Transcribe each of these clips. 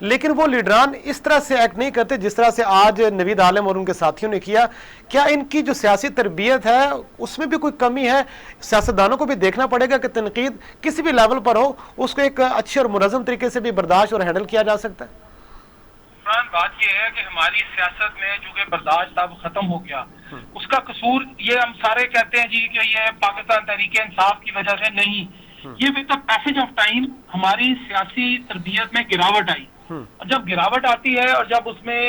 لیکن وہ لیڈران اس طرح سے ایکٹ نہیں کرتے جس طرح سے آج نوید عالم اور ان کے ساتھیوں نے کیا. کیا ان کی جو سیاسی تربیت ہے اس میں بھی کوئی کمی ہے؟ سیاستدانوں کو بھی دیکھنا پڑے گا کہ تنقید کسی بھی لیول پر ہو اس کو ایک اچھے اور منظم طریقے سے بھی برداشت اور ہینڈل کیا جا سکتا ہے. بات یہ ہے کہ ہماری سیاست میں جو کہ برداشت اب ختم ہو گیا, اس کا قصور یہ ہم سارے کہتے ہیں جی کہ یہ پاکستان تحریک انصاف کی وجہ سے نہیں, یہ with the passage of time ہماری سیاسی تربیت میں گراوٹ آئی. اور جب گراوٹ آتی ہے اور جب اس میں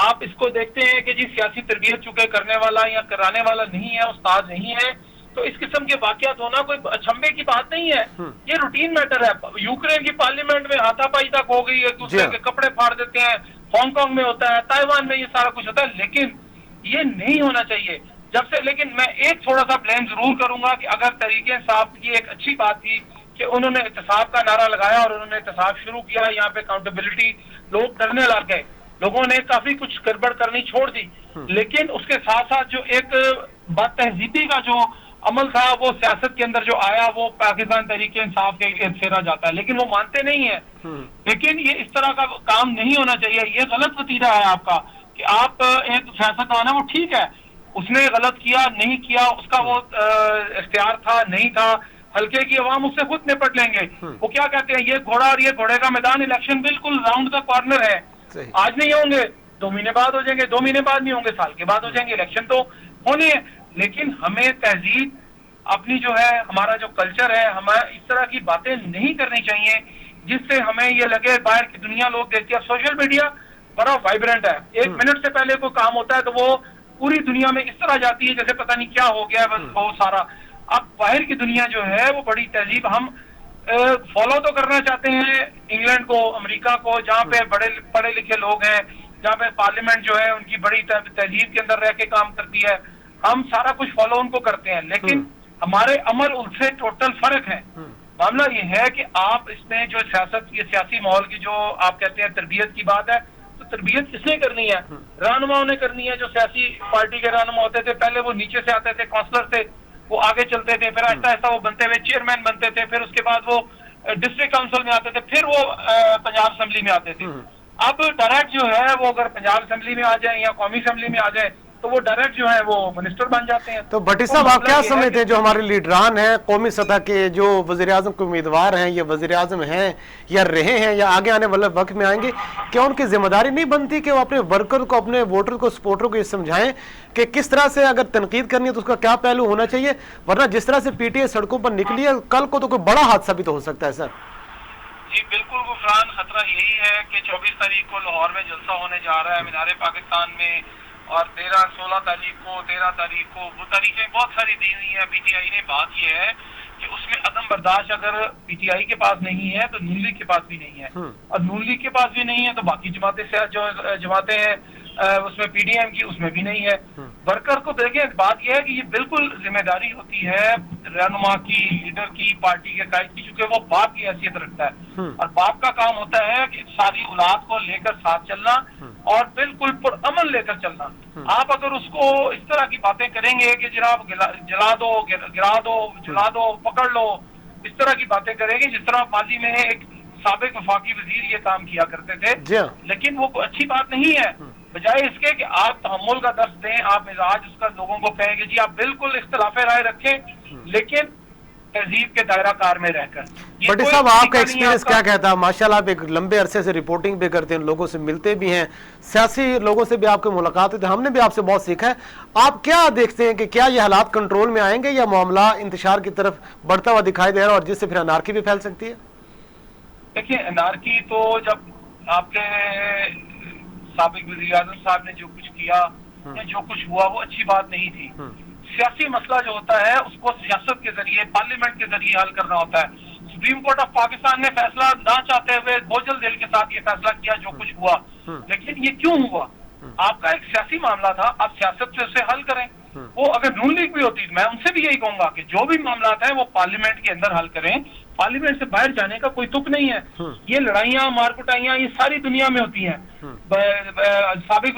آپ اس کو دیکھتے ہیں کہ جی سیاسی تربیت چونکہ کرنے والا یا کرانے والا نہیں ہے, استاد نہیں ہے, تو اس قسم کے واقعات ہونا کوئی اچھمبے کی بات نہیں ہے, یہ روٹین میٹر ہے. یوکرین کی پارلیمنٹ میں ہاتھا پائی تک ہو گئی, ایک دوسرے کے کپڑے پھاڑ دیتے ہیں, ہانگ کانگ میں ہوتا ہے, تائیوان میں یہ سارا کچھ ہوتا ہے, لیکن یہ نہیں ہونا چاہیے جب سے. لیکن میں ایک تھوڑا سا بلیم ضرور کروں گا کہ اگر تحریک انصاف کی ایک اچھی بات تھی کہ انہوں نے احتساب کا نعرہ لگایا اور انہوں نے احتساب شروع کیا, یہاں پہ اکاؤنٹیبلٹی, لوگ ڈرنے لگ گئے, لوگوں نے کافی کچھ گڑبڑ کرنی چھوڑ دی. لیکن اس کے ساتھ ساتھ جو ایک بد تہذیبی کا جو عمل تھا وہ سیاست کے اندر جو آیا وہ پاکستان تحریک انصاف کے پھیرا جاتا ہے, لیکن وہ مانتے نہیں ہیں. لیکن یہ اس طرح کا کام نہیں ہونا چاہیے. یہ غلط وتیرہ ہے آپ کا کہ آپ ایک سیاستدان ہے, وہ ٹھیک ہے اس نے غلط کیا نہیں کیا, اس کا وہ اختیار تھا نہیں تھا, حلقے کی عوام اس سے خود نپٹ لیں گے. وہ کیا کہتے ہیں, یہ گھوڑا اور یہ گھوڑے کا میدان, الیکشن بالکل راؤنڈ کا کارنر ہے. آج نہیں ہوں گے 2 مہینے بعد ہو جائیں گے, 2 مہینے بعد نہیں ہوں گے, سال کے بعد ہو جائیں گے, الیکشن تو ہونے ہیں. لیکن ہمیں تہذیب اپنی جو ہے, ہمارا جو کلچر ہے, ہمیں اس طرح کی باتیں نہیں کرنی چاہیے جس سے ہمیں یہ لگے باہر کی دنیا لوگ دیکھتی ہے. سوشل میڈیا بڑا وائبرنٹ ہے, 1 منٹ سے پہلے کوئی کام ہوتا ہے تو وہ پوری دنیا میں اس طرح جاتی ہے جیسے پتہ نہیں کیا ہو گیا ہے, بس وہ سارا. اب باہر کی دنیا جو ہے وہ بڑی تہذیب, ہم فالو تو کرنا چاہتے ہیں انگلینڈ کو, امریکہ کو, جہاں پہ بڑے پڑھے لکھے لوگ ہیں, جہاں پہ پارلیمنٹ جو ہے ان کی بڑی تہذیب کے اندر رہ کے کام کرتی ہے, ہم سارا کچھ فالو ان کو کرتے ہیں. لیکن ہمارے عمل ان سے ٹوٹل فرق ہے. معاملہ یہ ہے کہ آپ اس میں جو سیاست, یہ سیاسی ماحول کی جو آپ کہتے ہیں تربیت کی بات ہے, تو تربیت کس نے کرنی ہے؟ رہنماؤں نے کرنی ہے. جو سیاسی پارٹی کے رہنما ہوتے تھے پہلے وہ نیچے سے آتے تھے, کونسلر تھے, وہ آگے چلتے تھے, پھر آہستہ آہستہ وہ بنتے ہوئے چیئرمین بنتے تھے, پھر اس کے بعد وہ ڈسٹرکٹ کاؤنسل میں آتے تھے, پھر وہ پنجاب اسمبلی میں آتے تھے. اب ڈائریکٹ جو ہے وہ اگر پنجاب اسمبلی میں آ جائیں یا قومی اسمبلی میں آ جائیں تو وہ ڈائریکٹ جو ہے وہ منسٹر بن جاتے ہیں. تو بھٹی صاحب آپ کیا سمجھتے ہیں جو ہمارے لیڈران ہیں قومی سطح کے, جو وزیر اعظم کے امیدوار ہیں, یہ وزیر اعظم ہیں یا رہے ہیں یا آگے آنے والے وقت میں آئیں گے, کیا ان کی ذمہ داری نہیں بنتی کہ وہ اپنے ورکر کو, اپنے ووٹر کو, سپورٹر کو یہ سمجھائیں کہ کس طرح سے اگر تنقید کرنی ہے تو اس کا کیا پہلو ہونا چاہیے, ورنہ جس طرح سے پی ٹی آئی سڑکوں پر نکلی ہے کل کو تو کوئی بڑا حادثہ بھی تو ہو سکتا ہے. سر جی بالکل غفران, خطرہ یہی ہے کہ 24 تاریخ کو لاہور میں جلسہ ہونے جا رہا ہے مینار پاکستان میں, اور 16 تاریخ کو, 13 تاریخ کو, وہ تاریخیں بہت ساری دی ہوئی ہیں پی ٹی آئی نے. بات یہ ہے کہ اس میں عدم برداشت اگر پی ٹی آئی کے پاس نہیں ہے تو نون لیگ کے پاس بھی نہیں ہے, اور نون لیگ کے پاس بھی نہیں ہے تو باقی جماعتیں جو جماعتیں ہیں اس میں پی ڈی ایم کی, اس میں بھی نہیں ہے. ورکر کو دیکھیں, بات یہ ہے کہ یہ بالکل ذمہ داری ہوتی ہے رہنما کی, لیڈر کی, پارٹی کے قائد کی, چونکہ وہ باپ کی حیثیت رکھتا ہے, اور باپ کا کام ہوتا ہے کہ ساری اولاد کو لے کر ساتھ چلنا اور بالکل پرامن لے کر چلنا. آپ اگر اس کو اس طرح کی باتیں کریں گے کہ جناب جلا دو, گرا دو, جلا دو, پکڑ لو, اس طرح کی باتیں کریں گے جس طرح ماضی میں ایک سابق وفاقی وزیر یہ کام کیا کرتے تھے, لیکن وہ اچھی بات نہیں ہے. بجائے اس کے کہ آپ تحمل کا درس دیں, آپ مزاج اس کا لوگوں کو کہیں کہ جی آپ بالکل اختلاف رائے رکھیں لیکن تہذیب کے دائرہ کار میں رہ کر. بٹی صاحب آپ کا ایکسپیرینس کیا کہتا ہے؟ ماشاءاللہ آپ ایک لمبے عرصے سے رپورٹنگ بھی کرتے ہیں, لوگوں سے ملتے بھی ہیں, سیاسی لوگوں سے بھی آپ کی ملاقات ہوتی ہے, ہم نے بھی آپ سے بہت سیکھا ہے. آپ کیا دیکھتے ہیں کہ کیا یہ حالات کنٹرول میں آئیں گے یا معاملہ انتشار کی طرف بڑھتا ہوا دکھائی دے رہا ہے اور جس سے پھر انارکی بھی پھیل سکتی ہے؟ دیکھیں انارکی تو جب آپ کے سابق وزیر اعظم صاحب نے جو کچھ کیا یا جو کچھ ہوا وہ اچھی بات نہیں تھی. سیاسی مسئلہ جو ہوتا ہے اس کو سیاست کے ذریعے, پارلیمنٹ کے ذریعے حل کرنا ہوتا ہے. سپریم کورٹ آف پاکستان نے فیصلہ نہ چاہتے ہوئے بوجھل دل کے ساتھ یہ فیصلہ کیا جو کچھ ہوا, لیکن یہ کیوں ہوا؟ آپ کا ایک سیاسی معاملہ تھا, آپ سیاست سے اسے حل کریں. وہ اگر نون لیگ بھی ہوتی میں ان سے بھی یہی کہوں گا کہ جو بھی معاملات ہیں وہ پارلیمنٹ کے اندر حل کریں, پارلیمنٹ سے باہر جانے کا کوئی تک نہیں ہے. یہ لڑائیاں مار کٹائیاں یہ ساری دنیا میں ہوتی ہیں. سابق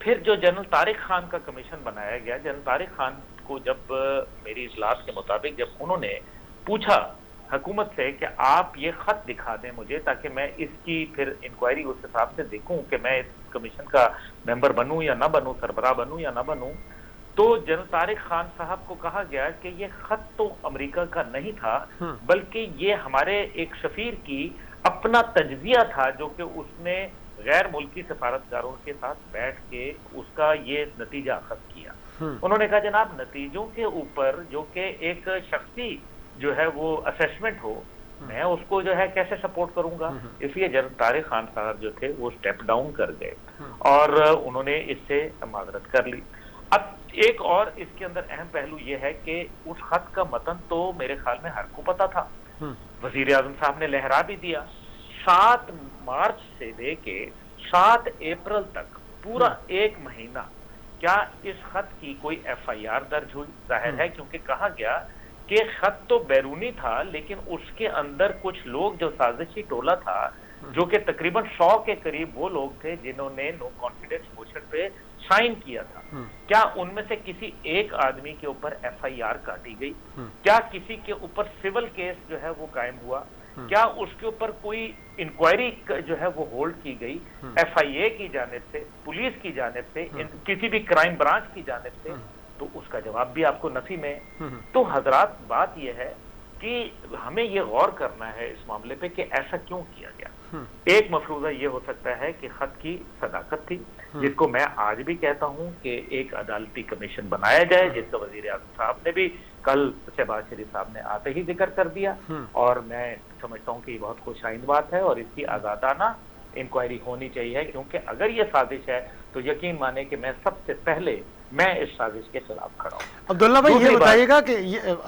پھر جو جنرل طارق خان کا کمیشن بنایا گیا، جنرل طارق خان کو جب میری اطلاعات کے مطابق جب انہوں نے پوچھا حکومت سے کہ آپ یہ خط دکھا دیں مجھے تاکہ میں اس کی پھر انکوائری اس حساب سے دیکھوں کہ میں اس کمیشن کا ممبر بنوں یا نہ بنوں، سربراہ بنوں یا نہ بنوں، تو جنرل طارق خان صاحب کو کہا گیا کہ یہ خط تو امریکہ کا نہیں تھا، بلکہ یہ ہمارے ایک سفیر کی اپنا تجزیہ تھا جو کہ اس نے غیر ملکی سفارتکاروں کے ساتھ بیٹھ کے اس کا یہ نتیجہ اخذ کیا۔ انہوں نے کہا جناب نتیجوں کے اوپر جو کہ ایک شخصی جو ہے وہ اسیسمنٹ ہو، میں اس کو جو ہے کیسے سپورٹ کروں گا، اس لیے جنرل طارق خان صاحب جو تھے وہ سٹیپ ڈاؤن کر گئے اور انہوں نے اس سے معذرت کر لی۔ اب ایک اور اس کے اندر اہم پہلو یہ ہے کہ اس خط کا متن تو میرے خیال میں ہر کو پتا تھا، وزیر اعظم صاحب نے لہرا بھی دیا۔ 7 مارچ سے لے کے 7 اپریل تک پورا ایک مہینہ کیا اس خط کی کوئی ایف آئی آر درج ہوئی؟ ظاہر ہے کیونکہ کہا گیا کہ خط تو بیرونی تھا لیکن اس کے اندر کچھ لوگ جو سازشی ٹولہ تھا جو کہ تقریباً 100 کے قریب وہ لوگ تھے جنہوں نے نو کانفیڈنس موشن پہ سائن کیا تھا، کیا ان میں سے کسی ایک آدمی کے اوپر ایف آئی آر کاٹی گئی؟ کیا کسی کے اوپر سول کیس جو ہے وہ قائم ہوا؟ کیا اس کے اوپر کوئی انکوائری جو ہے وہ ہولڈ کی گئی ایف آئی اے کی جانب سے، پولیس کی جانب سے، کسی بھی کرائم برانچ کی جانب سے؟ تو اس کا جواب بھی آپ کو نفی میں ہے۔ تو حضرات بات یہ ہے کہ ہمیں یہ غور کرنا ہے اس معاملے پہ کہ ایسا کیوں کیا گیا۔ ایک مفروضہ یہ ہو سکتا ہے کہ خط کی صداقت تھی، جس کو میں آج بھی کہتا ہوں کہ ایک عدالتی کمیشن بنایا جائے، جس کا وزیر اعظم صاحب نے بھی کل شہباز شریف صاحب نے آتے ہی ذکر کر دیا، اور میں سمجھتا ہوں کہ یہ بہت خوش آئند بات ہے اور اس کی آزادانہ انکوائری ہونی چاہیے، کیونکہ اگر یہ سازش ہے تو یقین مانے کہ میں سب سے پہلے میں اس سازش کے خلاف کھڑا ہوں۔ عبداللہ بھائی یہ بتائیے گا کہ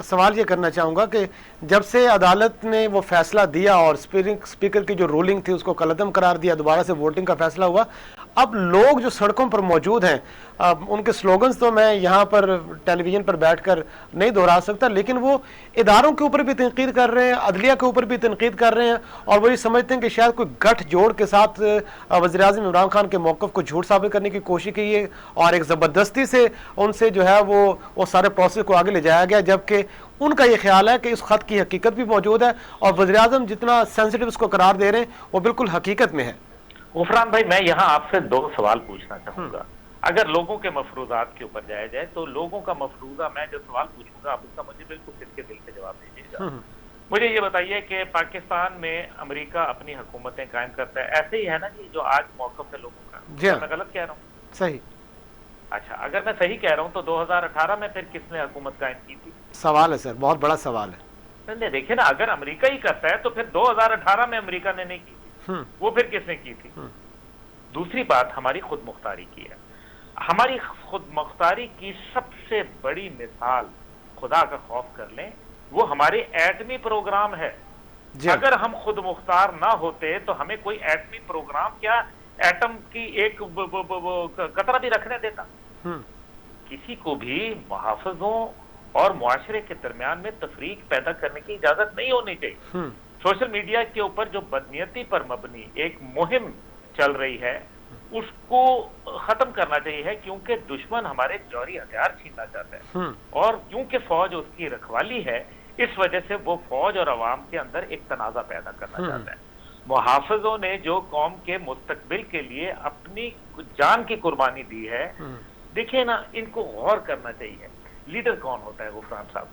سوال یہ کرنا چاہوں گا کہ جب سے عدالت نے وہ فیصلہ دیا اور اسپیکر کی جو رولنگ تھی اس کو کالعدم قرار دیا، دوبارہ سے ووٹنگ کا فیصلہ ہوا، اب لوگ جو سڑکوں پر موجود ہیں ان کے سلوگنز تو میں یہاں پر ٹیلی ویژن پر بیٹھ کر نہیں دہرا سکتا، لیکن وہ اداروں کے اوپر بھی تنقید کر رہے ہیں، عدلیہ کے اوپر بھی تنقید کر رہے ہیں، اور وہ یہ سمجھتے ہیں کہ شاید کوئی گٹھ جوڑ کے ساتھ وزیر اعظم عمران خان کے موقف کو جھوٹ ثابت کرنے کی کوشش کی ہے اور ایک زبردستی سے ان سے جو ہے وہ سارے پروسیس کو آگے لے جایا گیا، جبکہ ان کا یہ خیال ہے کہ اس خط کی حقیقت بھی موجود ہے اور وزیر اعظم جتنا سینسٹیو اس کو قرار دے رہے ہیں وہ بالکل حقیقت میں ہے۔ غفران بھائی میں یہاں آپ سے 2 سوال پوچھنا چاہوں گا۔ اگر لوگوں کے مفروضات کے اوپر جایا جائے تو لوگوں کا مفروضہ میں جو سوال پوچھوں گا آپ اس کا مجھے بالکل سر کے دل سے جواب دیجیے گا۔ مجھے یہ بتائیے کہ پاکستان میں امریکہ اپنی حکومتیں قائم کرتا ہے، ایسے ہی ہے نا جی جو آج موقف ہے لوگوں کا؟ میں غلط کہہ رہا ہوں؟ صحیح۔ اچھا اگر میں صحیح کہہ رہا ہوں تو 2018 میں پھر کس نے حکومت قائم کی تھی؟ سوال ہے سر، بہت بڑا سوال ہے۔ دیکھیں نا اگر امریکہ ہی کرتا ہے تو پھر 2018 میں امریکہ نے نہیں کی تھی، وہ پھر کس نے کی تھی؟ دوسری بات ہماری خود مختاری کی ہے۔ ہماری خود مختاری کی سب سے بڑی مثال خدا کا خوف کر لیں وہ ہمارے ایٹمی پروگرام ہے۔ اگر ہم خود مختار نہ ہوتے تو ہمیں کوئی ایٹمی پروگرام کیا ایٹم کی ایک قطرہ بھی رکھنے دیتا؟ کسی کو بھی محافظوں اور معاشرے کے درمیان میں تفریق پیدا کرنے کی اجازت نہیں ہونی چاہیے۔ سوشل میڈیا کے اوپر جو بدنیتی پر مبنی ایک مہم چل رہی ہے اس کو ختم کرنا چاہیے، کیونکہ دشمن ہمارے جوہری ہتھیار چھیننا چاہتا ہے، اور کیونکہ فوج اس کی رکھوالی ہے اس وجہ سے وہ فوج اور عوام کے اندر ایک تنازع پیدا کرنا چاہتا ہے۔ محافظوں نے جو قوم کے مستقبل کے لیے اپنی جان کی قربانی دی ہے، دیکھیں نا ان کو غور کرنا چاہیے۔ لیڈر کون ہوتا ہے غفران صاحب؟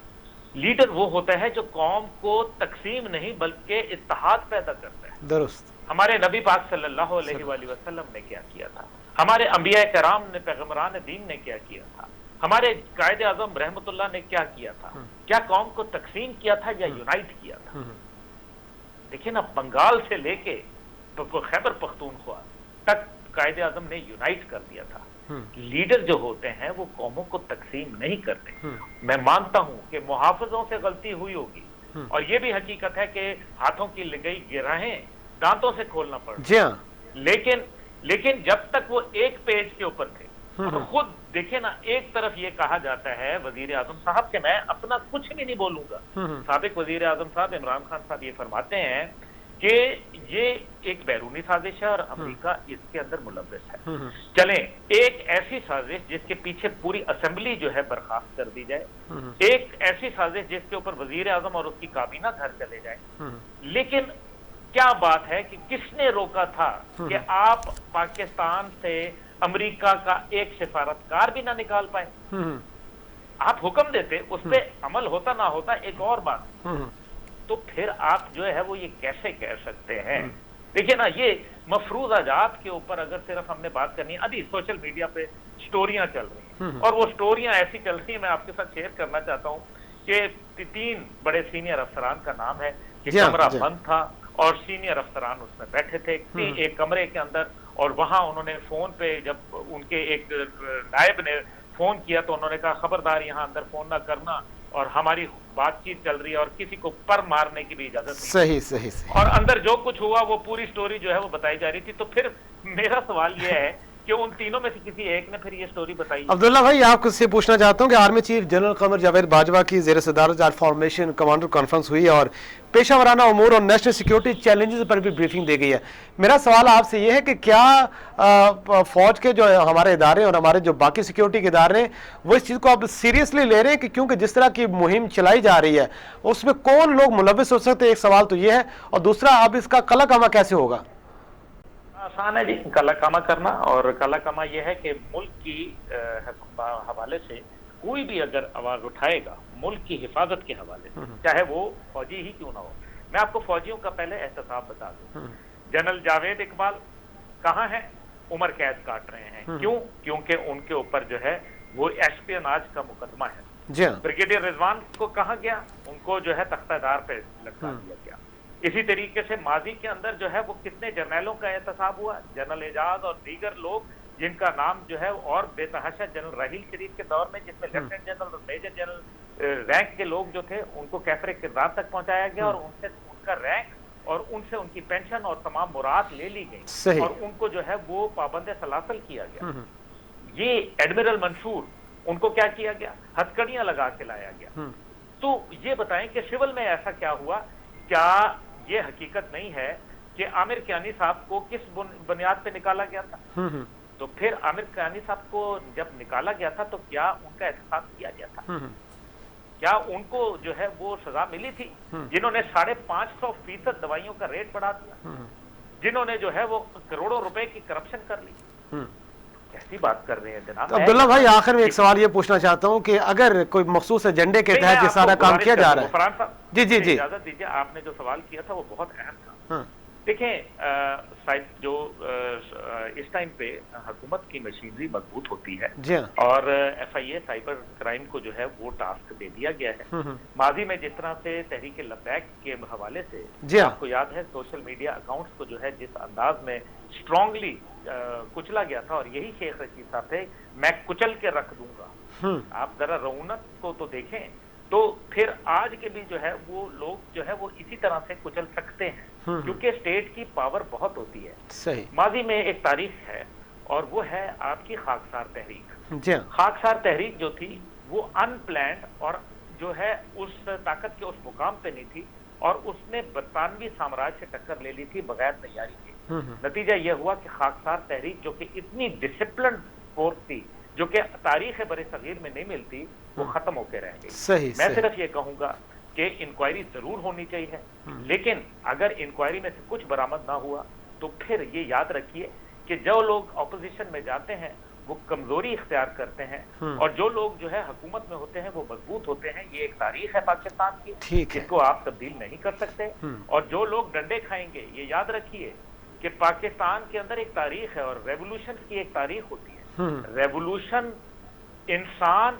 لیڈر وہ ہوتا ہے جو قوم کو تقسیم نہیں بلکہ اتحاد پیدا کرتا ہے۔ درست۔ ہمارے نبی پاک صلی اللہ علیہ وآلہ وسلم نے کیا کیا تھا، ہمارے انبیاء کرام نے، پیغمبران دین نے کیا کیا تھا، ہمارے قائد اعظم رحمت اللہ نے کیا کیا تھا؟ کیا قوم کو تقسیم کیا تھا یا یونائٹ کیا تھا؟ دیکھیں نا بنگال سے لے کے خیبر پختونخوا تک قائد اعظم نے یونائٹ کر دیا تھا۔ لیڈر جو ہوتے ہیں وہ قوموں کو تقسیم نہیں کرتے۔ میں مانتا ہوں کہ محافظوں سے غلطی ہوئی ہوگی اور یہ بھی حقیقت ہے کہ ہاتھوں کی لگئی گرہیں دانتوں سے کھولنا پڑتا، لیکن جب تک وہ ایک پیج کے اوپر تھے تو خود دیکھیں نا ایک طرف یہ کہا جاتا ہے وزیر اعظم صاحب کہ میں اپنا کچھ بھی نہیں بولوں گا، سابق وزیر اعظم صاحب عمران خان صاحب یہ فرماتے ہیں کہ یہ ایک بیرونی سازش ہے اور امریکہ اس کے اندر ملوث ہے. چلیں ایک ایسی سازش جس کے پیچھے پوری اسمبلی جو ہے برخاست کر دی جائے, ایک ایسی سازش جس کے اوپر وزیر اعظم اور اس کی کابینہ گھر چلے جائے, لیکن کیا بات ہے کہ کس نے روکا تھا کہ آپ پاکستان سے امریکہ کا ایک سفارتکار بھی نہ نکال پائے؟ آپ حکم دیتے, اس پہ عمل ہوتا نہ ہوتا ایک اور بات, تو پھر آپ جو ہے وہ یہ کیسے کہہ سکتے ہیں؟ دیکھیں نا, یہ مفروضہ جات کے اوپر اگر صرف ہم نے بات کرنی ہے, ابھی سوشل میڈیا پہ سٹوریاں چل رہی ہیں اور وہ سٹوریاں ایسی چل رہی ہیں, میں آپ کے ساتھ شیئر کرنا چاہتا ہوں کہ 3 بڑے سینئر افسران کا نام ہے کہ کمرہ بند تھا اور سینئر افسران اس میں بیٹھے تھے ایک کمرے کے اندر, اور وہاں انہوں نے فون پہ جب ان کے ایک نائب نے فون کیا تو انہوں نے کہا خبردار یہاں اندر فون نہ کرنا اور ہماری بات چیت چل رہی ہے اور کسی کو پر مارنے کی بھی اجازت نہیں. صحیح. اور اندر جو کچھ ہوا وہ پوری سٹوری جو ہے وہ بتائی جا رہی تھی. تو پھر میرا سوال یہ ہے کہ ان تینوں میں سے کسی ایک نے پھر یہ سٹوری بتائی. عبداللہ بھائی, آپ سے پوچھنا چاہتا ہوں کہ army chief general Qamar Javed Bajwa کی زیر صدارت آج فارمیشن کمانڈر کانفرنس ہوئی اور پیشہ ورانہ امور اور نیشنل سیکیورٹی چیلنجز پر بھی بریفنگ دی گئی ہے. میرا سوال آپ سے یہ ہے کہ کیا فوج کے جو ہمارے ادارے اور ہمارے جو باقی سیکیورٹی کے ادارے ہیں وہ اس چیز کو آپ سیریسلی لے رہے ہیں, کہ کیونکہ جس طرح کی مہم چلائی جا رہی ہے اس میں کون لوگ ملوث ہو سکتے ہیں؟ ایک سوال تو یہ ہے, اور دوسرا اب اس کا کلا کما کیسے ہوگا؟ آسان ہے جی کلا کما کرنا, اور کلا کما یہ ہے کہ ملک کی حوالے سے کوئی بھی اگر آواز اٹھائے گا ملک کی حفاظت کے حوالے سے, چاہے وہ فوجی ہی کیوں نہ ہو. میں آپ کو فوجیوں کا پہلے احتساب بتا دوں. جنرل جاوید اقبال کہاں ہیں؟ عمر قید کاٹ رہے ہیں. کیوں؟ کیونکہ ان کے اوپر جو ہے وہ ایسپیوناج کا مقدمہ ہے. بریگیڈیئر رضوان کو کہاں گیا؟ ان کو جو ہے تختہ دار پہ لٹکا دیا گیا. اسی طریقے سے ماضی کے اندر جو ہے وہ کتنے جرنیلوں کا احتساب ہوا, جنرل اعجاز اور دیگر لوگ جن کا نام جو ہے, اور بے تحاشا جنرل راحیل شریف کے دور میں جس میں لیفٹیننٹ جنرل اور میجر جنرل رینک کے لوگ جو تھے ان کو کیفر کردار تک پہنچایا گیا اور ان سے ان کا رینک اور ان سے ان کی پینشن اور تمام مراد لے لی گئی اور ان کو جو ہے وہ پابند سلاسل کیا گیا. یہ ایڈمرل منصور, ان کو کیا کیا گیا؟ ہتھکڑیاں لگا کے لایا گیا. تو یہ بتائیں کہ سول میں ایسا کیا ہوا؟ کیا یہ حقیقت نہیں ہے کہ عامر کیانی صاحب کو کس بنیاد پہ نکالا گیا تھا؟ تو پھر عامر کیانی صاحب کو جب نکالا گیا تھا تو کیا ان کا احتساب کیا گیا تھا؟ کیا ان کو جو ہے وہ سزا ملی تھی جنہوں نے 550% دوائیوں کا ریٹ بڑھا دیا, جنہوں نے جو ہے وہ کروڑوں روپے کی کرپشن کر لی؟ کیسی بات کر رہے ہیں جناب. عبداللہ بھائی, آخر میں ایک سوال یہ پوچھنا چاہتا ہوں کہ اگر کوئی مخصوص ایجنڈے کے تحت یہ سارا کام کیا جا رہا ہے. فرحان صاحب جی اجازت دیجیے, آپ نے جو سوال کیا تھا وہ بہت اہم تھا. دیکھیں جو اس ٹائم پہ حکومت کی مشینری مضبوط ہوتی ہے اور F I A cyber crime کو جو ہے وہ ٹاسک دے دیا گیا ہے. ماضی میں جس طرح سے تحریک لبیک کے حوالے سے آپ کو یاد ہے سوشل میڈیا اکاؤنٹس کو جو ہے جس انداز میں اسٹرانگلی کچلا گیا تھا, اور یہی شیخ رشید صاحب تھے, میں کچل کے رکھ دوں گا. آپ ذرا رونق کو تو دیکھیں, تو پھر آج کے بھی جو ہے وہ لوگ جو ہے وہ اسی طرح سے کچل سکتے ہیں کیونکہ اسٹیٹ کی پاور بہت ہوتی ہے. ماضی میں ایک تاریخ ہے اور وہ ہے آپ کی خاکسار تحریک. خاکسار تحریک جو تھی وہ ان پلانڈ اور جو ہے اس طاقت کے اس مقام پہ نہیں تھی, اور اس نے برطانوی سامراج سے ٹکر لے لی تھی بغیر تیاری کے. نتیجہ یہ ہوا کہ خاکسار تحریک جو کہ اتنی ڈسپلن فورس تھی, جو کہ تاریخ بر صغیر میں نہیں ملتی, وہ ختم ہو کے رہ گئی. میں صرف یہ کہوں گا کہ انکوائری ضرور ہونی چاہیے, لیکن اگر انکوائری میں سے کچھ برآمد نہ ہوا تو پھر یہ یاد رکھیے کہ جو لوگ اپوزیشن میں جاتے ہیں وہ کمزوری اختیار کرتے ہیں, اور جو لوگ جو ہے حکومت میں ہوتے ہیں وہ مضبوط ہوتے ہیں. یہ ایک تاریخ ہے پاکستان کی جس کو آپ تبدیل نہیں کر سکتے, اور جو لوگ ڈنڈے کھائیں گے یہ یاد رکھیے کہ پاکستان کے اندر ایک تاریخ ہے اور ریولوشن کی ایک تاریخ ہوتی ہے. ریولوشن انسان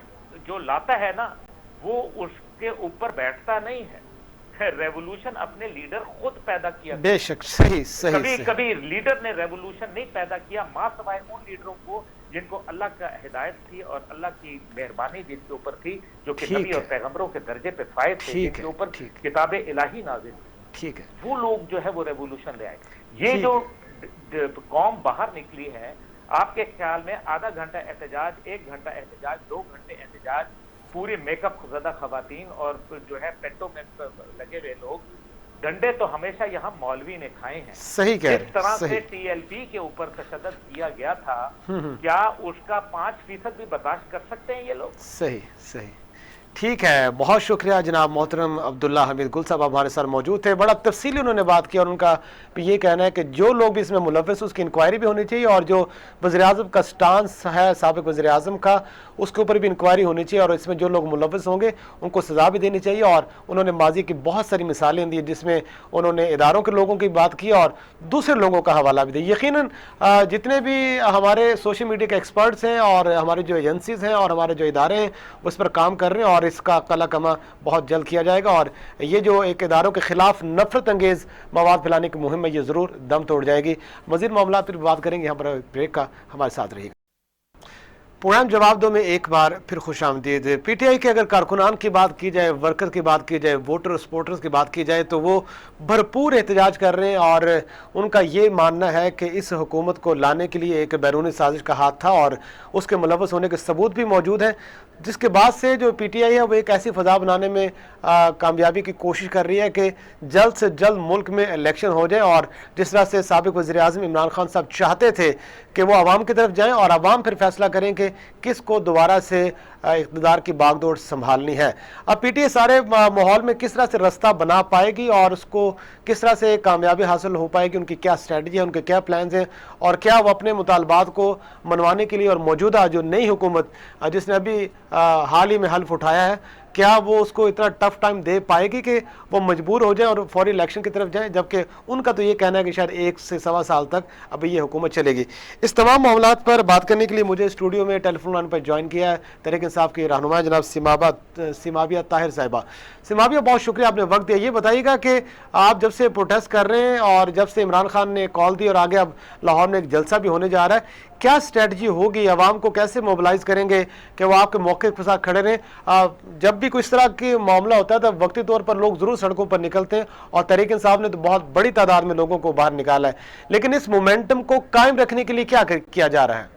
جو لاتا ہے نا وہ اس کے اوپر بیٹھتا نہیں ہے, ریولوشن اپنے لیڈر خود پیدا کیا. بے شک صحیح. کبھی لیڈر نے ریولوشن نہیں پیدا کیا ماں سوائے ان لیڈروں کو جن کو اللہ کا ہدایت تھی اور اللہ کی مہربانی جن کے اوپر تھی, جو کہ نبی اور پیغمبروں کے درجے پہ فائز تھے, جن کے اوپر کتاب الہی نازل تھی. وہ لوگ جو ہے وہ ریولوشن لے آئے. یہ جو قوم باہر نکلی ہے, آپ کے خیال میں آدھا گھنٹہ احتجاج, 1 گھنٹہ احتجاج, 2 گھنٹے احتجاج, پوری میک اپ زدہ خواتین اور جو ہے پینٹوں میں لگے ہوئے لوگ, ڈنڈے تو ہمیشہ یہاں مولوی نے کھائے ہیں. صحیح کہہ رہے جس طرح سے صحیح ٹی ایل پی کے اوپر تشدد کیا گیا تھا, کیا اس کا 5% بھی برداشت کر سکتے ہیں یہ لوگ؟ صحیح صحیح. ٹھیک ہے, بہت شکریہ جناب محترم عبداللہ حمید گل صاحب ہمارے ساتھ موجود تھے. بڑا تفصیلی انہوں نے بات کی اور ان کا بھی یہ کہنا ہے کہ جو لوگ بھی اس میں ملوث اس کی انکوائری بھی ہونی چاہیے, اور جو وزیر اعظم کا سٹانس ہے سابق وزیر اعظم کا, اس کے اوپر بھی انکوائری ہونی چاہیے, اور اس میں جو لوگ ملوث ہوں گے ان کو سزا بھی دینی چاہیے. اور انہوں نے ماضی کی بہت ساری مثالیں دی جس میں انہوں نے اداروں کے لوگوں کی بات کی اور دوسرے لوگوں کا حوالہ بھی دیا. یقیناً جتنے بھی ہمارے سوشل میڈیا کے ایکسپرٹس ہیں اور ہماری جو ایجنسیز ہیں اور ہمارے جو ادارے ہیں اس پر کام کر رہے ہیں, اور اس کا قلع کما بہت جلد کیا جائے گا. اور یہ جو ایک اداروں کے خلاف نفرت انگیز مواد پھیلانے کی مہم ہے یہ ضرور دم توڑ جائے گی. مزید معاملات پر بات کریں گے, یہاں پر بریک کا ہمارے ساتھ رہیے گا. پروگرام جواب دو میں ایک بار پھر خوش آمدید. پی ٹی آئی کے اگر کارکنان کی بات کی جائے, ورکر کی بات کی جائے, ووٹر سپورٹرز کی بات کی جائے تو وہ بھرپور احتجاج کر رہے ہیں, اور ان کا یہ ماننا ہے کہ اس حکومت کو لانے کے لیے ایک بیرونی سازش کا ہاتھ تھا اور اس کے ملوث ہونے کے ثبوت بھی موجود ہیں, جس کے بعد سے جو پی ٹی آئی ہے وہ ایک ایسی فضا بنانے میں کامیابی کی کوشش کر رہی ہے کہ جلد سے جلد ملک میں الیکشن ہو جائے, اور جس طرح سے سابق وزیر اعظم عمران خان صاحب چاہتے تھے کہ وہ عوام کی طرف جائیں اور عوام پھر فیصلہ کریں کہ کس کو دوبارہ سے اقتدار کی باغ دوڑ سنبھالنی ہے. اب پی ٹی آئی سارے ماحول میں کس طرح سے رستہ بنا پائے گی اور اس کو کس طرح سے کامیابی حاصل ہو پائے گی, ان کی کیا اسٹریٹجی ہے, ان کے کیا پلانز ہیں, اور کیا وہ اپنے مطالبات کو منوانے کے لیے اور موجودہ جو نئی حکومت جس نے ابھی حال ہی میں حلف اٹھایا ہے, کیا وہ اس کو اتنا ٹف ٹائم دے پائے گی کہ وہ مجبور ہو جائیں اور فوری الیکشن کی طرف جائیں, جبکہ ان کا تو یہ کہنا ہے کہ شاید 1 سے 1.25 سال تک ابھی یہ حکومت چلے گی. اس تمام معاملات پر بات کرنے کے لیے مجھے اسٹوڈیو میں ٹیلی فون لائن پر جوائن کیا ہے تحریک انصاف کی رہنما جناب سیمابیہ طاہر صاحبہ. سیمابیہ, بہت شکریہ آپ نے وقت دیا. یہ بتائیے گا کہ آپ جب سے پروٹیسٹ کر رہے ہیں اور جب سے عمران خان نے کال دی اور آگے اب لاہور میں ایک جلسہ بھی ہونے جا رہا ہے, کیا اسٹریٹجی ہوگی, عوام کو کیسے موبلائز کریں گے کہ وہ آپ کے موقف کے ساتھ کھڑے رہیں؟ جب بھی کوئی اس طرح کی معاملہ ہوتا ہے تو وقتی طور پر لوگ ضرور سڑکوں پر نکلتے ہیں, اور تحریک انصاف نے تو بہت بڑی تعداد میں لوگوں کو باہر نکالا ہے, لیکن اس مومنٹم کو قائم رکھنے کے لیے کیا کیا جا رہا ہے؟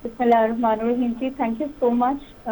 بسم اللہ الرحمن الرحیم جی, تھینک یو سو مچ.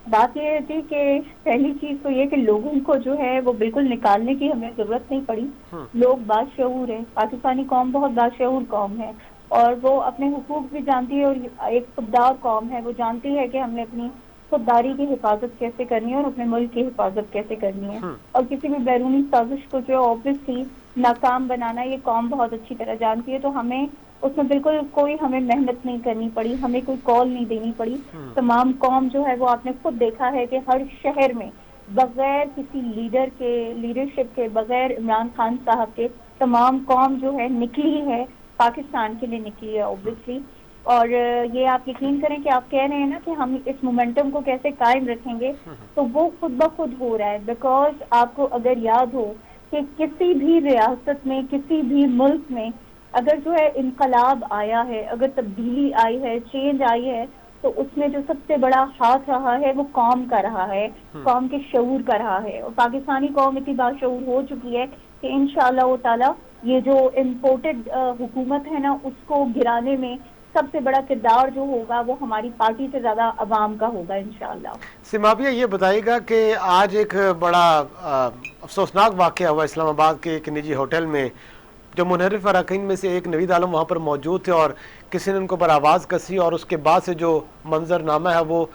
بات یہ ہے جی کہ پہلی چیز تو یہ کہ لوگوں کو جو ہے وہ بالکل نکالنے کی ہمیں ضرورت نہیں پڑی. لوگ باشعور ہیں, پاکستانی قوم بہت باشعور قوم ہے اور وہ اپنے حقوق بھی جانتی ہے, اور ایک خوددار قوم ہے, وہ جانتی ہے کہ ہم نے اپنی خودداری کی حفاظت کیسے کرنی ہے اور اپنے ملک کی حفاظت کیسے کرنی ہے, اور کسی بھی بیرونی سازش کو جو آبویسلی ناکام بنانا یہ قوم بہت اچھی طرح جانتی ہے. تو ہمیں اس میں بالکل کوئی ہمیں محنت نہیں کرنی پڑی, ہمیں کوئی کال نہیں دینی پڑی. تمام قوم جو ہے وہ آپ نے خود دیکھا ہے کہ ہر شہر میں بغیر کسی لیڈر کے, لیڈرشپ کے, بغیر عمران خان صاحب کے تمام قوم جو ہے نکلی ہے, پاکستان کے لیے نکلی ہے اوبویسلی. اور یہ آپ یقین کریں کہ آپ کہہ رہے ہیں نا کہ ہم اس مومنٹم کو کیسے قائم رکھیں گے, تو وہ خود بخود ہو رہا ہے. بیکاز آپ کو اگر یاد ہو کہ کسی بھی ریاست میں, کسی بھی ملک میں اگر جو ہے انقلاب آیا ہے, اگر تبدیلی آئی ہے, چینج آئی ہے, تو اس میں جو سب سے بڑا ہاتھ رہا ہے وہ قوم کا رہا ہے, قوم کے شعور کا رہا ہے. اور پاکستانی قوم اتنی باشعور ہو چکی ہے کہ انشاءاللہ تعالی یہ جو امپورٹڈ حکومت ہے نا, اس کو گرانے میں سب سے بڑا کردار جو ہوگا وہ ہماری پارٹی سے زیادہ عوام کا ہوگا انشاءاللہ. سیمابیہ, یہ بتائیے گا کہ آج ایک بڑا افسوسناک واقعہ ہوا اسلام آباد کے ایک نجی ہوٹل میں. جو منحرف اراکین میں سے ایک نوید عالم وہاں پر موجود تھے اور کسی نے ان کو پر آواز کسی, اور اس کے بعد سے جو منظر نامہ ہے وہ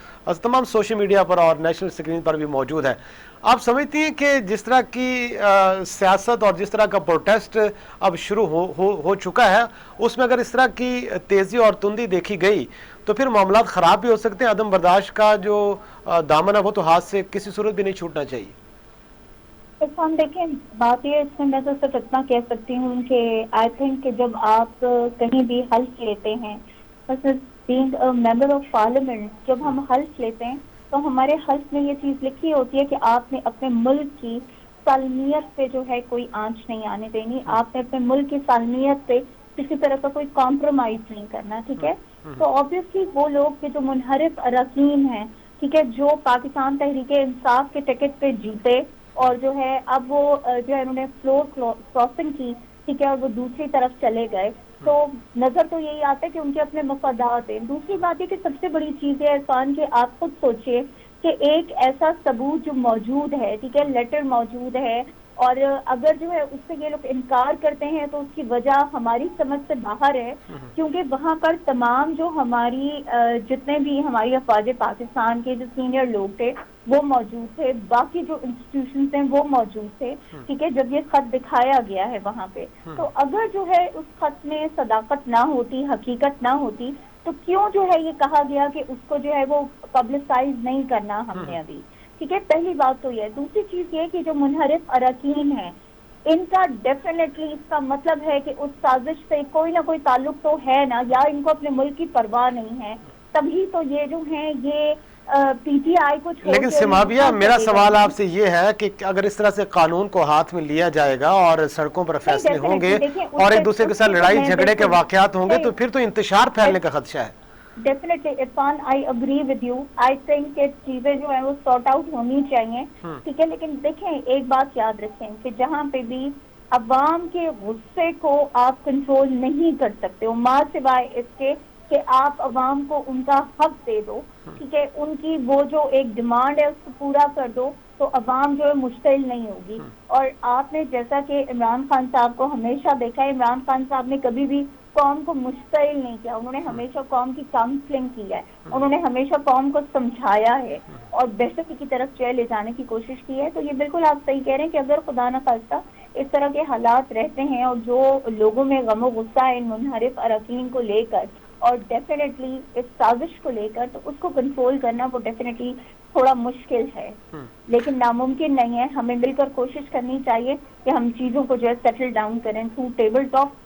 تمام سوشل میڈیا پر اور نیشنل سکرین پر بھی موجود ہے. آپ سمجھتی ہیں کہ جس طرح کی سیاست اور جس طرح کا پروٹیسٹ اب شروع ہو چکا ہے, اس میں اگر اس طرح کی تیزی اور تندی دیکھی گئی تو پھر معاملات خراب بھی ہو سکتے ہیں؟ عدم برداشت کا جو دامن ہے وہ تو ہاتھ سے کسی صورت بھی نہیں چھوٹنا چاہیے. عرفان دیکھیں, بات یہ اس میں تو صرف اتنا کہہ سکتی ہوں کہ آئی تھنک کہ جب آپ کہیں بھی حلف لیتے ہیں, being a member of parliament, جب ہم حلف لیتے ہیں تو ہمارے حلف میں یہ چیز لکھی ہوتی ہے کہ آپ نے اپنے ملک کی سالمیت پہ جو ہے کوئی آنچ نہیں آنے دینی, آپ نے اپنے ملک کی سالمیت پہ کسی طرح کا کوئی کمپرومائز نہیں کرنا, ٹھیک ہے. تو آبویسلی وہ لوگ جو منحرف اراکین ہیں, ٹھیک ہے, جو پاکستان تحریک انصاف کے ٹکٹ پہ جیتے اور جو ہے اب وہ جو ہے انہوں نے فلور کراسنگ کی, ٹھیک ہے, اور وہ دوسری طرف چلے گئے, تو نظر تو یہی آتا ہے کہ ان کے اپنے مفادات ہیں. دوسری بات یہ کہ سب سے بڑی چیز ہے عرفان کہ آپ خود سوچئے کہ ایک ایسا ثبوت جو موجود ہے, ٹھیک ہے, لیٹر موجود ہے اور اگر جو ہے اس سے یہ لوگ انکار کرتے ہیں تو اس کی وجہ ہماری سمجھ سے باہر ہے، کیونکہ وہاں پر تمام جو ہماری جتنے بھی ہماری افواج پاکستان کے جو سینئر لوگ تھے وہ موجود تھے، باقی جو انسٹیٹیوشنز ہیں وہ موجود تھے، ٹھیک ہے، جب یہ خط دکھایا گیا ہے وہاں پہ، تو اگر جو ہے اس خط میں صداقت نہ ہوتی، حقیقت نہ ہوتی، تو کیوں جو ہے یہ کہا گیا کہ اس کو جو ہے وہ پبلسائز نہیں کرنا ہم نے ابھی، ٹھیک ہے، پہلی بات تو یہ ہے۔ دوسری چیز یہ کہ جو منحرف اراکین ہیں ان کا ڈیفینیٹلی اس کا مطلب ہے کہ اس سازش سے کوئی نہ کوئی تعلق تو ہے نا، یا ان کو اپنے ملک کی پرواہ نہیں ہے، تبھی تو یہ جو ہیں یہ پی ٹی آئی کو چھوڑ لیکن کے سمابیہ وہاں میرا چلے سوال گئے آپ سے یہ ہے کہ اگر اس طرح سے قانون کو ہاتھ میں لیا جائے گا اور سڑکوں پر فیصلے ہوں گے اور ایک دوسرے کے ساتھ لڑائی جھگڑے کے واقعات ہوں گے تو پھر تو انتشار پھیلنے کا خدشہ ہے۔ Definitely Irfan, I agree with you, I think کہ چیزیں جو ہیں وہ سارٹ آؤٹ ہونی چاہیے، ٹھیک ہے، لیکن دیکھیں ایک بات یاد رکھیں کہ جہاں پہ بھی عوام کے غصے کو آپ کنٹرول نہیں کر سکتے ہو، ماں سوائے اس کے کہ آپ عوام کو ان کا حق دے دو، ٹھیک ہے، ان کی وہ جو ایک ڈیمانڈ ہے اس کو پورا کر دو، تو عوام جو ہے مشتعل نہیں ہوگی۔ اور آپ نے جیسا کہ عمران خان صاحب کو ہمیشہ دیکھا ہے، عمران خان صاحب نے کبھی بھی قوم کو مشتعل نہیں کیا، انہوں نے ہمیشہ قوم کی کاؤنسلنگ کی ہے، انہوں نے ہمیشہ قوم کو سمجھایا ہے اور بہتری کی طرف لے جانے کی کوشش کی ہے۔ تو یہ بالکل آپ صحیح کہہ رہے ہیں کہ اگر خدا نہ خواستہ اس طرح کے حالات رہتے ہیں اور جو لوگوں میں غم و غصہ ہے ان منحرف اراکین کو لے کر اور ڈیفینیٹلی اس سازش کو لے کر، تو اس کو کنٹرول کرنا وہ ڈیفینیٹلی تھوڑا مشکل ہے، لیکن ناممکن نہیں ہے۔ ہمیں مل کر کوشش کرنی چاہیے کہ ہم چیزوں کو جو ہے سیٹل ڈاؤن کریں تھرو ٹیبل ٹاک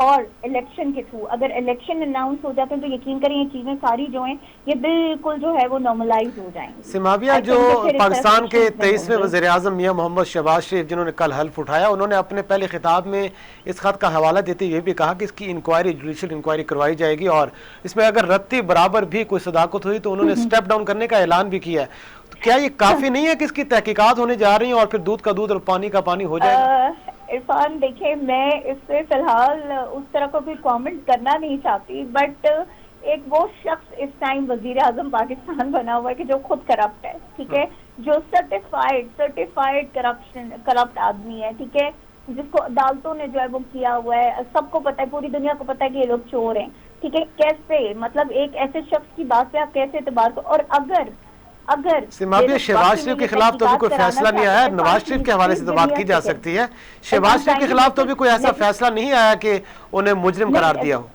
اور الیکشن کے تھرو۔ اگر الیکشن اناؤنس ہو جاتے ہیں تو یقین کریں یہ چیزیں ساری جو ہیں یہ بالکل جو ہے وہ نارملائز ہو جائیں گی۔ سمابیہ، جو پاکستان کے 23ویں وزیر اعظم میاں محمد شہباز شریف جنہوں نے کل حلف اٹھایا، انہوں نے اپنے پہلے خطاب میں اس خط کا حوالہ دیتے یہ بھی کہا کہ اس کی انکوائری، جوڈیشل انکوائری کروائی جائے گی اور اس میں اگر رتی برابر بھی کوئی صداقت ہوئی تو انہوں نے سٹیپ ڈاؤن کرنے کا اعلان بھی کیا ہے۔ تو کیا یہ کافی نہیں ہے کہ اس کی تحقیقات ہونے جا رہی ہیں اور پھر دودھ کا دودھ اور پانی کا پانی ہو جائے گا؟ عرفان دیکھیں، میں اس سے فی الحال اس طرح کو کوئی کامنٹ کرنا نہیں چاہتی، بٹ ایک وہ شخص اس ٹائم وزیر اعظم پاکستان بنا ہوا ہے کہ جو خود کرپٹ ہے، ٹھیک ہے، جو سرٹیفائڈ کرپٹ آدمی ہے، ٹھیک ہے، جس کو عدالتوں نے جو ہے وہ کیا ہوا ہے، سب کو پتا ہے، پوری دنیا کو پتا ہے کہ یہ لوگ چور ہیں، ٹھیک ہے، کیسے مطلب ایک ایسے شخص کی بات پہ آپ کیسے اعتبار کرو؟ اور اگر سمابیہ شہباز شریف کے خلاف تو بھی کوئی فیصلہ نہیں آیا، نواز شریف کے حوالے سے تو بات کی جا سکتی ہے، شہباز شریف کے خلاف تو بھی کوئی ایسا فیصلہ نہیں آیا کہ انہیں مجرم قرار دیا ہو۔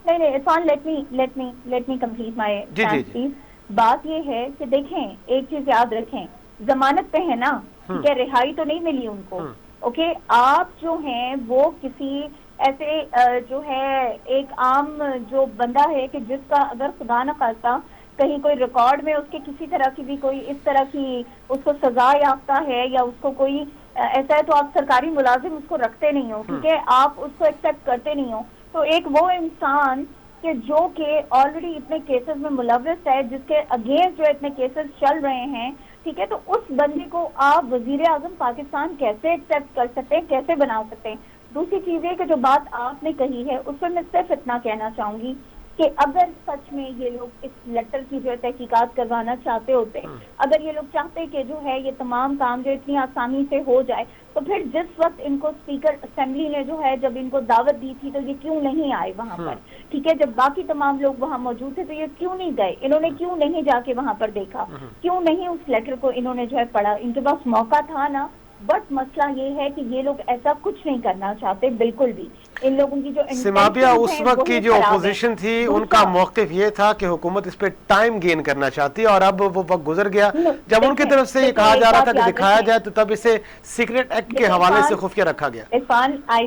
نہیں Irfan, let me complete my please. بات یہ ہے کہ دیکھیں ایک چیز یاد رکھیں، ضمانت پہ ہے نا، ٹھیک ہے، رہائی تو نہیں ملی ان کو، اوکے، آپ جو ہیں وہ کسی ایسے جو ہے ایک عام جو بندہ ہے کہ جس کا اگر خدا نہ خواستہ کہیں کوئی ریکارڈ میں اس کے کسی طرح کی بھی کوئی اس طرح کی اس کو سزا یافتہ ہے یا اس کو کوئی ایسا ہے تو آپ سرکاری ملازم اس کو رکھتے نہیں ہو، ٹھیک ہے، آپ اس کو ایکسیپٹ کرتے نہیں ہو۔ تو ایک وہ انسان کہ جو کہ آلریڈی اتنے کیسز میں ملوث ہے، جس کے اگینسٹ جو اتنے کیسز چل رہے ہیں، ٹھیک ہے، تو اس بندے کو آپ وزیر اعظم پاکستان کیسے ایکسیپٹ کر سکتے ہیں، کیسے بنا سکتے ہیں؟ دوسری چیز یہ کہ جو بات آپ نے کہی ہے اس پر میں صرف اتنا کہنا چاہوں گی کہ اگر سچ میں یہ لوگ اس لیٹر کی جو ہے تحقیقات کروانا چاہتے ہوتے، اگر یہ لوگ چاہتے کہ جو ہے یہ تمام کام جو اتنی آسانی سے ہو جائے، تو پھر جس وقت ان کو اسپیکر اسمبلی نے جو ہے جب ان کو دعوت دی تھی تو یہ کیوں نہیں آئے وہاں پر، ٹھیک ہے، جب باقی تمام لوگ وہاں موجود تھے تو یہ کیوں نہیں گئے؟ انہوں نے کیوں نہیں جا کے وہاں پر دیکھا؟ کیوں نہیں اس لیٹر کو انہوں نے جو ہے پڑھا؟ ان کے پاس موقع تھا نا، بٹ مسئلہ یہ ہے کہ یہ لوگ ایسا کچھ نہیں کرنا چاہتے بالکل بھی۔ ان لوگوں کی جو سمابیہ، اس وقت کی جو اپوزیشن تھی ان کا موقف یہ تھا کہ حکومت اس پہ ٹائم گین کرنا چاہتی ہے، اور اب وہ وقت گزر گیا جب ان کی طرف سے یہ کہا جا رہا تھا کہ دکھایا جائے، تو تب اسے سیکریٹ ایکٹ کے حوالے سے خفیہ رکھا گیا۔ عرفان، آئی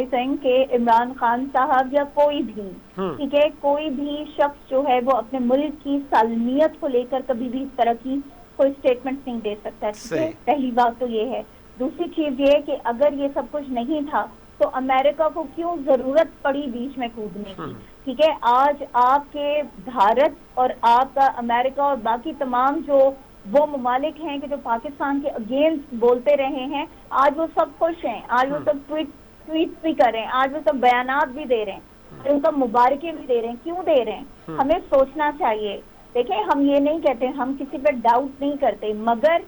تھنک کہ عمران خان صاحب یا کوئی بھی، ٹھیک ہے، کوئی بھی شخص جو ہے وہ اپنے ملک کی سالمیت کو لے کر کبھی بھی اس طرح کی کوئی سٹیٹمنٹ نہیں دے سکتا، ٹھیک ہے، پہلی بات تو یہ ہے۔ دوسری چیز یہ کہ اگر یہ سب کچھ نہیں تھا تو امریکہ کو کیوں ضرورت پڑی بیچ میں کودنے کی، ٹھیک ہے؟ آج آپ کے بھارت اور آپ کا امریکہ اور باقی تمام جو وہ ممالک ہیں کہ جو پاکستان کے اگینسٹ بولتے رہے ہیں، آج وہ سب خوش ہیں، آج وہ سب ٹویٹ بھی کر رہے ہیں، آج وہ سب بیانات بھی دے رہے ہیں، ان کا مبارکیں بھی دے رہے ہیں۔ کیوں دے رہے ہیں؟ ہمیں سوچنا چاہیے۔ دیکھیں، ہم یہ نہیں کہتے، ہم کسی پہ ڈاؤٹ نہیں کرتے، مگر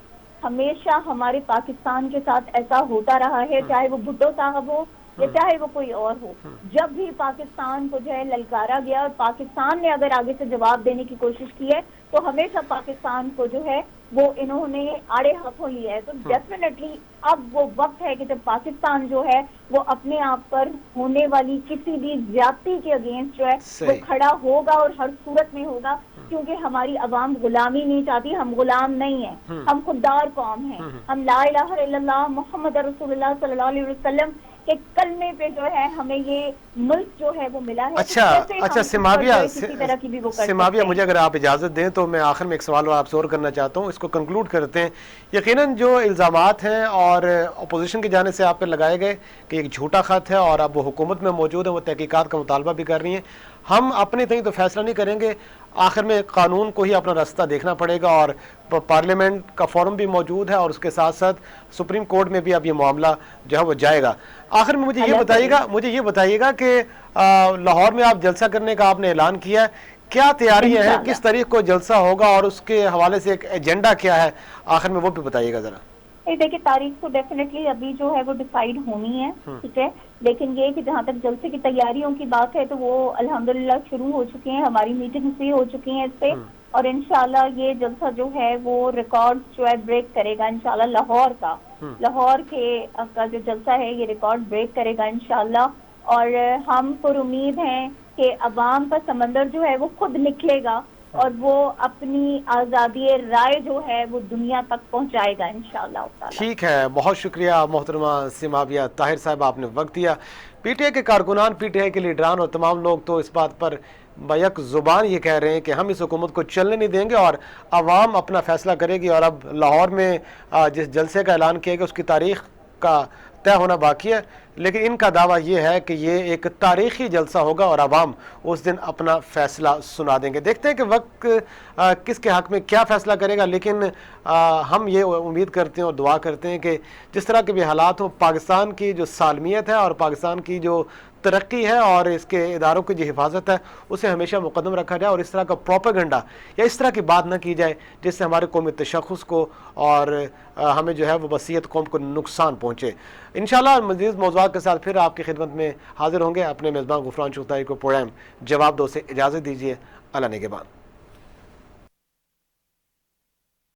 ہمیشہ ہمارے پاکستان کے ساتھ ایسا ہوتا رہا ہے، چاہے وہ بھٹو صاحب ہو یا چاہے وہ کوئی اور ہو، جب بھی پاکستان کو جو ہے للکارا گیا اور پاکستان نے اگر آگے سے جواب دینے کی کوشش کی ہے تو ہمیشہ پاکستان کو جو ہے وہ انہوں نے آڑے ہاتھوں لیا ہے. تو ڈیفینیٹلی اب وہ وقت ہے کہ جب پاکستان جو ہے وہ اپنے آپ پر ہونے والی کسی بھی زیادتی کے اگینسٹ جو ہے وہ کھڑا ہوگا، اور ہر صورت میں ہوگا، کیونکہ ہماری عوام غلامی نہیں چاہتی، ہم غلام نہیں ہیں، ہم خوددار قوم ہیں، ہم لا الہ الا اللہ محمد رسول اللہ صلی اللہ علیہ وسلم کے کلمے پہ جو ہے ہمیں یہ ملک جو ہے وہ ملا ہے. اچھا سماویہ، مجھے اگر آپ اجازت دیں تو میں آخر میں ایک سوال آپ سے اور کرنا چاہتا ہوں، اس کو کنکلوڈ کرتے ہیں. یقیناً جو الزامات ہیں اور اپوزیشن کی جانب سے آپ پہ لگائے گئے کہ ایک جھوٹا خط ہے اور اب وہ حکومت میں موجود ہے، وہ تحقیقات کا مطالبہ بھی کر رہی ہیں، ہم اپنے تئیں تو فیصلہ نہیں کریں گے، آخر میں قانون کو ہی اپنا راستہ دیکھنا پڑے گا، اور پارلیمنٹ کا فورم بھی موجود ہے اور اس کے ساتھ ساتھ سپریم کورٹ میں بھی اب یہ معاملہ جو ہے وہ جائے گا. آخر میں مجھے یہ بتائیے گا کہ لاہور میں آپ جلسہ کرنے کا آپ نے اعلان کیا ہے، کیا تیاریاں ہیں، کس تاریخ کو جلسہ ہوگا اور اس کے حوالے سے ایک ایجنڈا کیا ہے، آخر میں وہ بھی بتائیے گا ذرا. دیکھیے تاریخ تو ڈیفینیٹلی ابھی جو ہے وہ ڈیسائیڈ ہونی ہے، ٹھیک ہے، لیکن یہ کہ جہاں تک جلسے کی تیاریوں کی بات ہے تو وہ الحمدللہ شروع ہو چکی ہیں، ہماری میٹنگز بھی ہو چکی ہیں اس پہ، اور انشاءاللہ یہ جلسہ جو ہے وہ ریکارڈ جو ہے بریک کرے گا انشاءاللہ. لاہور کا جو جلسہ ہے یہ ریکارڈ بریک کرے گا انشاءاللہ، اور ہم پر امید ہیں کہ عوام کا سمندر جو ہے وہ خود نکلے گا اور وہ اپنی آزادی رائے جو ہے وہ دنیا تک پہنچائے گا انشاءاللہ تعالی. ٹھیک ہے، بہت شکریہ محترمہ سماویہ طاہر صاحب، آپ نے وقت دیا. پی ٹی آئی کے کارکنان، پی ٹی آئی کے لیڈران اور تمام لوگ تو اس بات پر بیک زبان یہ کہہ رہے ہیں کہ ہم اس حکومت کو چلنے نہیں دیں گے اور عوام اپنا فیصلہ کرے گی. اور اب لاہور میں جس جلسے کا اعلان کیا گیا اس کی تاریخ کا طے ہونا باقی ہے، لیکن ان کا دعویٰ یہ ہے کہ یہ ایک تاریخی جلسہ ہوگا اور عوام اس دن اپنا فیصلہ سنا دیں گے. دیکھتے ہیں کہ وقت کس کے حق میں کیا فیصلہ کرے گا، لیکن ہم یہ امید کرتے ہیں اور دعا کرتے ہیں کہ جس طرح کے بھی حالات ہوں، پاکستان کی جو سالمیت ہے اور پاکستان کی جو ترقی ہے اور اس کے اداروں کی جو حفاظت ہے اسے ہمیشہ مقدم رکھا جائے، اور اس طرح کا پروپیگنڈا یا اس طرح کی بات نہ کی جائے جس سے ہمارے قومی تشخص کو اور ہمیں جو ہے وہ وسیعت قوم کو نقصان پہنچے. انشاءاللہ مزید موضوعات کے ساتھ پھر آپ کی خدمت میں حاضر ہوں گے. اپنے میزبان غفران چغتائی کو پروگرام جواب دو سے اجازت دیجیے. اللہ نگہبان.